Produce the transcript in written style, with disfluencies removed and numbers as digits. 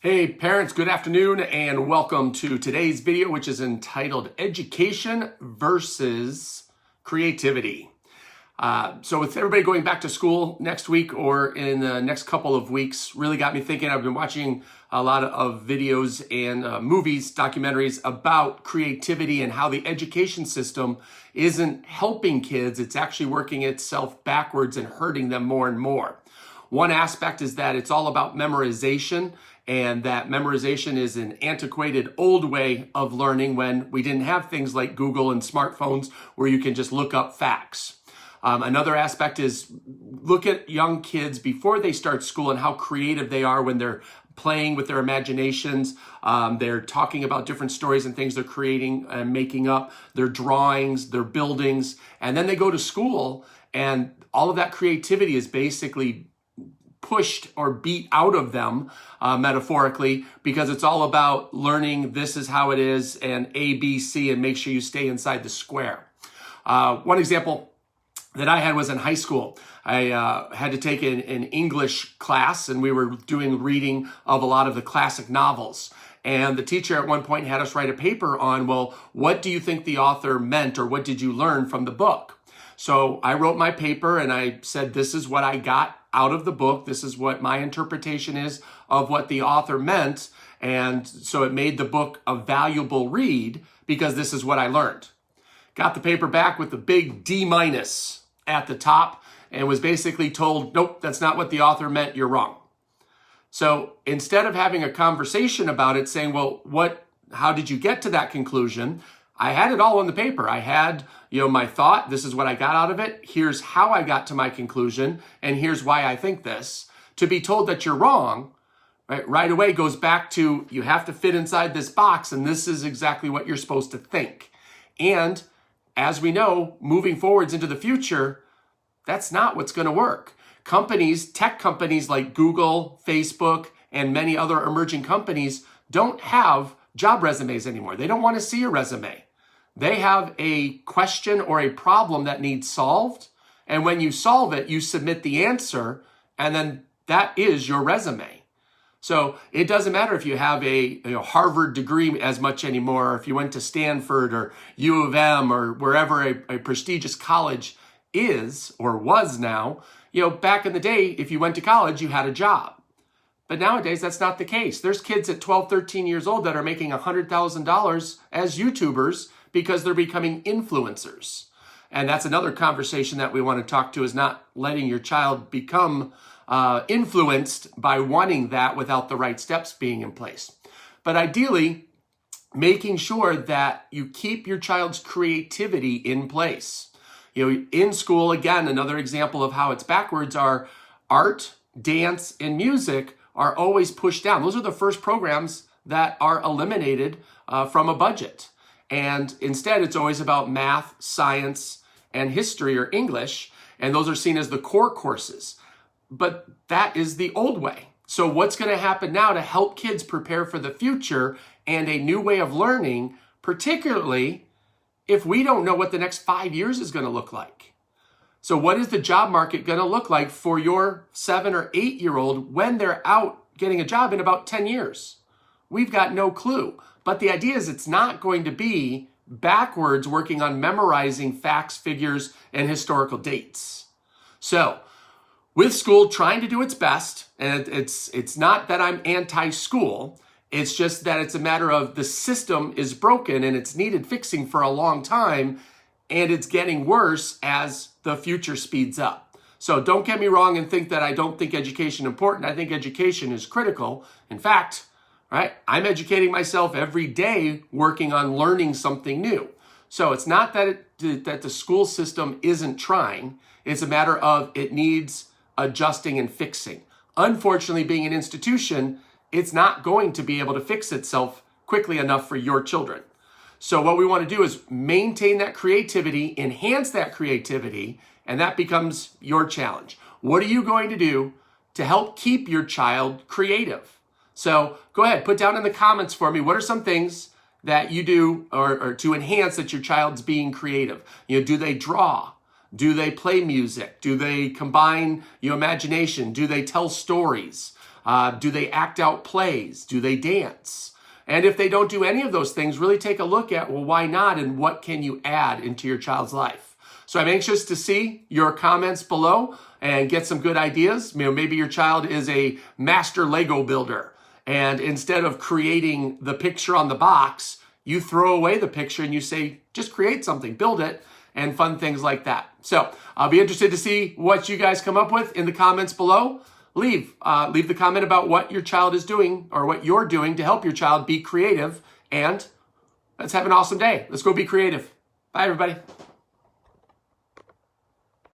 Hey parents, good afternoon and welcome to today's video, which is entitled Education versus Creativity. So with everybody going back to school next week or in the next couple of weeks, really got me thinking. I've been watching a lot of videos and movies, documentaries about creativity and how the education system isn't helping kids. It's actually working itself backwards and hurting them more and more. One aspect is that it's all about memorization, and that memorization is an antiquated old way of learning when we didn't have things like Google and smartphones where you can just look up facts. Another aspect is look at young kids before they start school and how creative they are when they're playing with their imaginations. They're talking about different stories and things they're creating and making up, their drawings, their buildings, and then they go to school and all of that creativity is basically pushed or beat out of them metaphorically, because it's all about learning this is how it is and A, B, C, and make sure you stay inside the square. One example that I had was in high school. I had to take an English class and we were doing reading of a lot of the classic novels. And the teacher at one point had us write a paper on, well, what do you think the author meant or what did you learn from the book? So I wrote my paper and I said, this is what I got out of the book. This is what my interpretation is of what the author meant. And so it made the book a valuable read because this is what I learned. Got the paper back with the big D- at the top and was basically told, nope, that's not what the author meant. You're wrong. So instead of having a conversation about it, saying, well, how did you get to that conclusion? I had it all on the paper. I had, my thought, this is what I got out of it. Here's how I got to my conclusion. And here's why I think this. To be told that you're wrong, right away goes back to, you have to fit inside this box. And this is exactly what you're supposed to think. And as we know, moving forwards into the future, that's not what's going to work. Tech companies like Google, Facebook, and many other emerging companies don't have job resumes anymore. They don't want to see a resume. They have a question or a problem that needs solved. And when you solve it, you submit the answer, and then that is your resume. So it doesn't matter if you have a Harvard degree as much anymore, or if you went to Stanford or U of M or wherever a prestigious college is or was now. Back in the day, if you went to college, you had a job. But nowadays, that's not the case. There's kids at 12, 13 years old that are making $100,000 as YouTubers because they're becoming influencers. And that's another conversation that we want to talk to, is not letting your child become influenced by wanting that without the right steps being in place. But ideally, making sure that you keep your child's creativity in place. In school, again, another example of how it's backwards are art, dance, and music are always pushed down. Those are the first programs that are eliminated from a budget. And instead, it's always about math, science, and history or English. And those are seen as the core courses. But that is the old way. So what's going to happen now to help kids prepare for the future and a new way of learning, particularly if we don't know what the next 5 years is going to look like? So what is the job market going to look like for your 7 or 8-year-old when they're out getting a job in about 10 years? We've got no clue. But the idea is it's not going to be backwards working on memorizing facts, figures, and historical dates. So with school trying to do its best, and it's not that I'm anti-school, it's just that it's a matter of the system is broken and it's needed fixing for a long time, and it's getting worse as the future speeds up. So don't get me wrong and think that I don't think education is important. I think education is critical. In fact, I'm educating myself every day, working on learning something new. So it's not that the school system isn't trying. It's a matter of it needs adjusting and fixing. Unfortunately, being an institution, it's not going to be able to fix itself quickly enough for your children. So what we want to do is maintain that creativity, enhance that creativity, and that becomes your challenge. What are you going to do to help keep your child creative? So go ahead, put down in the comments for me, what are some things that you do or to enhance that your child's being creative? Do they draw? Do they play music? Do they combine your imagination? Do they tell stories? Do they act out plays? Do they dance? And if they don't do any of those things, really take a look at, well, why not? And what can you add into your child's life? So I'm anxious to see your comments below and get some good ideas. Maybe your child is a master Lego builder, and instead of creating the picture on the box, you throw away the picture and you say, just create something, build it, and fun things like that. So I'll be interested to see what you guys come up with in the comments below. Leave the comment about what your child is doing or what you're doing to help your child be creative. And let's have an awesome day. Let's go be creative. Bye, everybody.